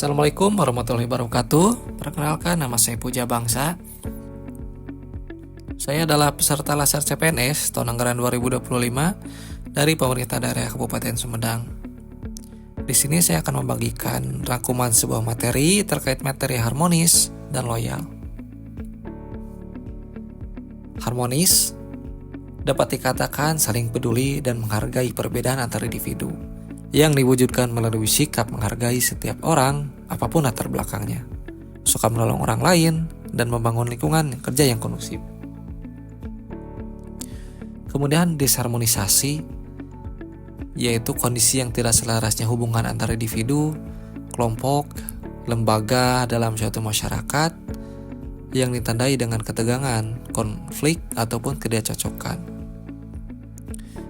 Assalamualaikum warahmatullahi wabarakatuh. Perkenalkan, nama saya Puja Bangsa. Saya adalah peserta Laser CPNS tahun anggaran 2025 dari pemerintah daerah Kabupaten Sumedang. Di sini saya akan membagikan rangkuman sebuah materi terkait materi harmonis dan loyal. Harmonis dapat dikatakan saling peduli dan menghargai perbedaan antar individu, yang diwujudkan melalui sikap menghargai setiap orang, apapun latar belakangnya, suka menolong orang lain, dan membangun lingkungan kerja yang kondusif. Kemudian disharmonisasi, yaitu kondisi yang tidak selarasnya hubungan antara individu, kelompok, lembaga dalam suatu masyarakat, yang ditandai dengan ketegangan, konflik, ataupun ketidakcocokan.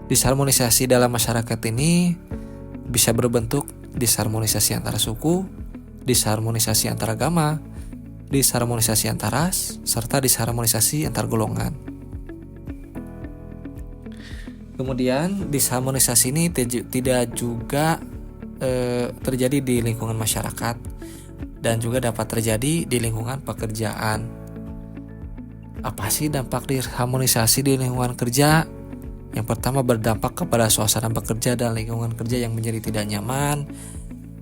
Disharmonisasi dalam masyarakat ini bisa berbentuk disharmonisasi antara suku, disharmonisasi antar agama, disharmonisasi antar ras, serta disharmonisasi antar golongan. Kemudian disharmonisasi ini tidak juga terjadi di lingkungan masyarakat dan juga dapat terjadi di lingkungan pekerjaan. Apa sih dampak disharmonisasi di lingkungan kerja? Yang pertama, berdampak kepada suasana bekerja dan lingkungan kerja yang menjadi tidak nyaman,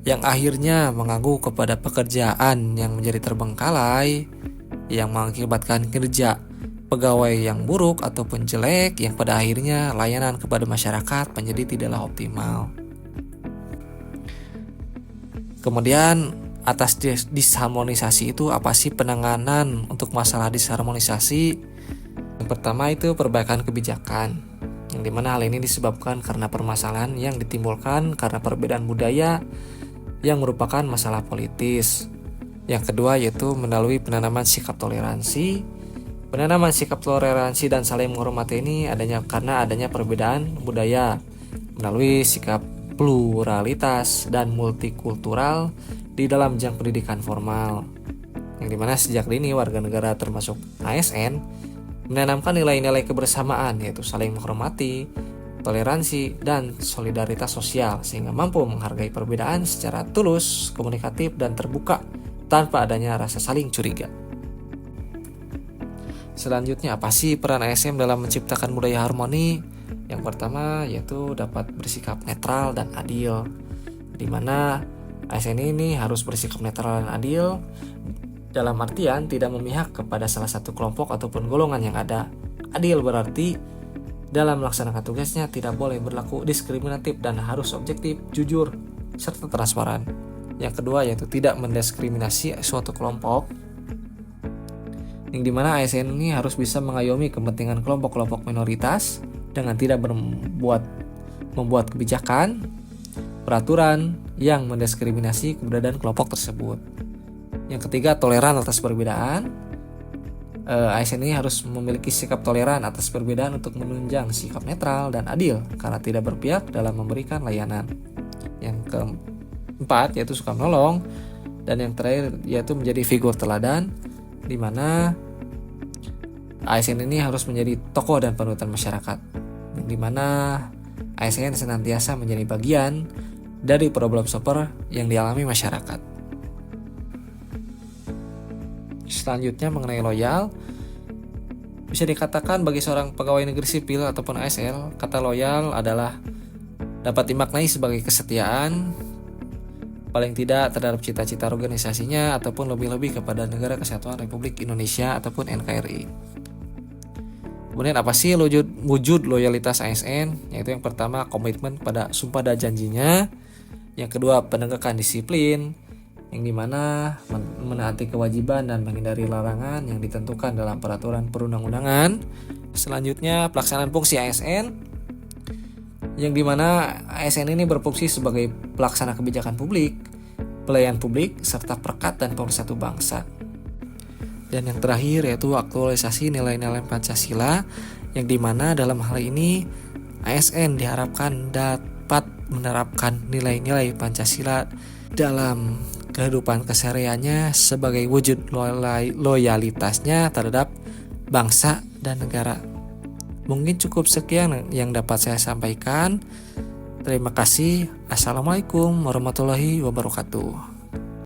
yang akhirnya mengganggu kepada pekerjaan yang menjadi terbengkalai, yang mengakibatkan kerja pegawai yang buruk ataupun jelek, yang pada akhirnya layanan kepada masyarakat menjadi tidaklah optimal. Kemudian atas disharmonisasi itu apa sih penanganan untuk masalah disharmonisasi? Yang pertama itu perbaikan kebijakan, yang dimana hal ini disebabkan karena permasalahan yang ditimbulkan karena perbedaan budaya yang merupakan masalah politis. Yang kedua yaitu melalui penanaman sikap toleransi. Penanaman sikap toleransi dan saling menghormati ini karena adanya perbedaan budaya melalui sikap pluralitas dan multikultural di dalam jenjang pendidikan formal. Yang dimana sejak dini warga negara termasuk ASN menanamkan nilai-nilai kebersamaan, yaitu saling menghormati, toleransi, dan solidaritas sosial, sehingga mampu menghargai perbedaan secara tulus, komunikatif, dan terbuka tanpa adanya rasa saling curiga. Selanjutnya, apa sih peran ASN dalam menciptakan budaya harmoni? Yang pertama yaitu dapat bersikap netral dan adil, di mana ASN ini harus bersikap netral dan adil dalam artian tidak memihak kepada salah satu kelompok ataupun golongan yang ada. Adil berarti dalam melaksanakan tugasnya tidak boleh berlaku diskriminatif dan harus objektif, jujur, serta transparan. Yang kedua yaitu tidak mendiskriminasi suatu kelompok, yang dimana ASN ini harus bisa mengayomi kepentingan kelompok-kelompok minoritas dengan tidak membuat kebijakan, peraturan yang mendiskriminasi keberadaan kelompok tersebut. Yang ketiga, toleran atas perbedaan. ASN ini harus memiliki sikap toleran atas perbedaan untuk menunjang sikap netral dan adil karena tidak berpihak dalam memberikan layanan. Yang keempat yaitu suka menolong, dan yang terakhir yaitu menjadi figur teladan, di mana ASN ini harus menjadi tokoh dan panutan masyarakat, di mana ASN senantiasa menjadi bagian dari problem solver yang dialami masyarakat. Selanjutnya mengenai loyal, bisa dikatakan bagi seorang pegawai negeri sipil ataupun ASL, kata loyal adalah dapat dimaknai sebagai kesetiaan, paling tidak terhadap cita-cita organisasinya ataupun lebih-lebih kepada Negara Kesatuan Republik Indonesia ataupun NKRI. Kemudian apa sih wujud loyalitas ASN? Yaitu yang pertama komitmen pada sumpah dan janjinya, yang kedua penegakan disiplin, yang dimana menaati kewajiban dan menghindari larangan yang ditentukan dalam peraturan perundang-undangan. Selanjutnya pelaksanaan fungsi ASN, yang dimana ASN ini berfungsi sebagai pelaksana kebijakan publik, pelayan publik, serta perekat dan pemersatu bangsa. Dan yang terakhir yaitu aktualisasi nilai-nilai Pancasila, yang dimana dalam hal ini ASN diharapkan dapat menerapkan nilai-nilai Pancasila dalam kehidupan kesehariannya sebagai wujud loyalitasnya terhadap bangsa dan negara. Mungkin cukup sekian yang dapat saya sampaikan. Terima kasih. Assalamualaikum warahmatullahi wabarakatuh.